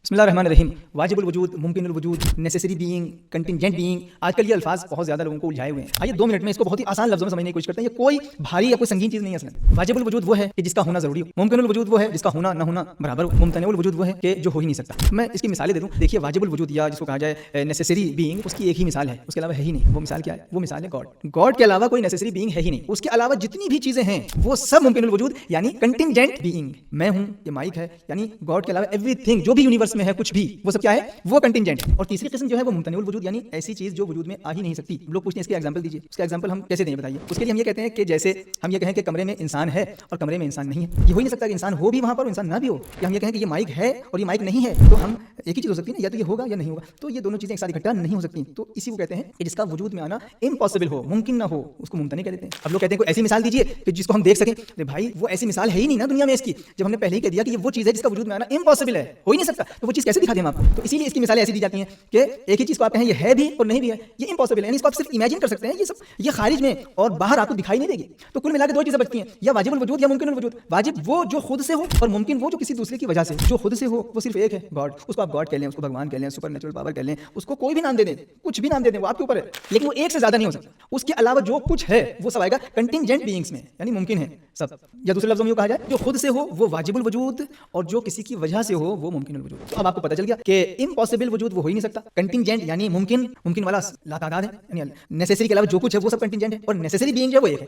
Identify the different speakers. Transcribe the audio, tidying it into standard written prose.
Speaker 1: बिस्मिल्लाहिर्रहमानिर्रहीम। वाजिबुल वजूद, मुमकिनुल वजूद, नेसेसरी बीइंग, कंटिंजेंट बीइंग, आजकल ये अल्फाज बहुत ज़्यादा लोगों को उलझाए हुए हैं। आइए 2 मिनट में इसको बहुत ही आसान लफ्ज़ों में समझने की कोशिश करते हैं। ये कोई भारी या कोई संगीन चीज़ नहीं है असल। वाजिबुल वजूद वो है कि जिसका होना ज़रूरी हो, मुमकिनुल वजूद वो है जिसका होना ना होना बराबर हो, मुमतनिउल वजूद वो है कि जो हो ही नहीं सकता। मैं इसकी मिसालें दे दूँ। देखिए, वाजिबुल वजूद या जिसको कहा जाए नेसेसरी बीइंग, उसकी एक ही मिसाल है, उसके अलावा है ही नहीं। वो मिसाल क्या है? वो मिसाल है गॉड। गॉड के अलावा कोई नेसेसरी बीइंग है ही नहीं। उसके अलावा जितनी भी चीज़ें हैं वो सब मुमकिनुल वजूद यानी कंटिंजेंट बीइंग। मैं हूँ, ये माइक है, यानी गॉड के अलावा एवरीथिंग जो भी यूनिवर्स में है, कुछ भी, वो सब क्या है? वो कंटिंजेंट है। और तीसरी किस्म जो है वो मुमतनिउल वजूद यानी ऐसी चीज जो वजूद में आ ही नहीं सकती। लोग पूछते हैं इसके एग्जांपल दीजिए। उसका एग्जांपल हम कैसे दें बताइए? उसके लिए हम ये कहते हैं कि जैसे हम ये कहें कि कमरे में इंसान है और कमरे में इंसान नहीं है। ये हो ही नहीं सकता कि इंसान हो भी वहां पर और इंसान ना भी हो। या हम ये कहें कि ये माइक है और ये माइक नहीं है, तो हम एक ही चीज हो सकती है ना, या तो ये होगा या नहीं होगा। तो ये दोनों चीजें एक साथ इकट्ठा नहीं हो सकती। तो इसी को कहते हैं कि जिसका वजूद में आना इम्पॉसिबल हो, मुमकिन ना हो, उसको मुमतनी कह देते हैं। अब लोग कहते हैं कोई ऐसी मिसाल दीजिए कि जिसको हम देख सकें। अरे भाई, वो ऐसी मिसाल है ही नहीं ना दुनिया में इसकी। जब हमने पहले ही कह दिया कि ये वो चीज है जिसका वजूद में आना इम्पॉसिबल है, हो ही नहीं सकता, तो वो चीज कैसे दिखा दें हम आपको? तो इसीलिए इसकी मिसालें ऐसी दी जाती हैं कि एक ही चीज को आप कहें ये है भी और नहीं भी है, ये इम्पॉसिबल है, यानी इसको आप सिर्फ इमेजिन कर सकते हैं। ये सब ये खारिज में और बाहर आपको दिखाई नहीं देगी। तो कुल मिलाकर दो चीजें बचती हैं, या वाजिबुल वजूद या मुमकिनुल वजूद। वाजिब वो जो खुद से हो और मुमकिन वो जो किसी दूसरे की वजह से। जो खुद से हो वो सिर्फ एक है, गॉड। उसको आप गॉड कह लें, उसको भगवान कह लें, सुपर नेचुरल पावर कह लें, उसको कोई भी नाम दे दें, कुछ भी नाम दे दें, वो आपके ऊपर है। लेकिन वो एक से ज्यादा नहीं हो सकता। उसके अलावा जो कुछ है वो सब आएगा कंटिंजेंट बीइंग्स में, यानी मुमकिन है सब। या दूसरे लफ्जों में कहा जाए, जो खुद से हो वो वाजिबुल वजूद और जो किसी की वजह से हो वो मुमकिनुल वजूद। तो अब आपको पता चल गया कि इम्पॉसिबल वजूद वो हो ही नहीं सकता, कंटिंजेंट यानी मुमकिन, मुमकिन वाला लातादाद है, यानी नेसेसरी के अलावा जो कुछ है वो सब कंटिंजेंट है, और नेसेसरी बीइंग जो है वो एक है।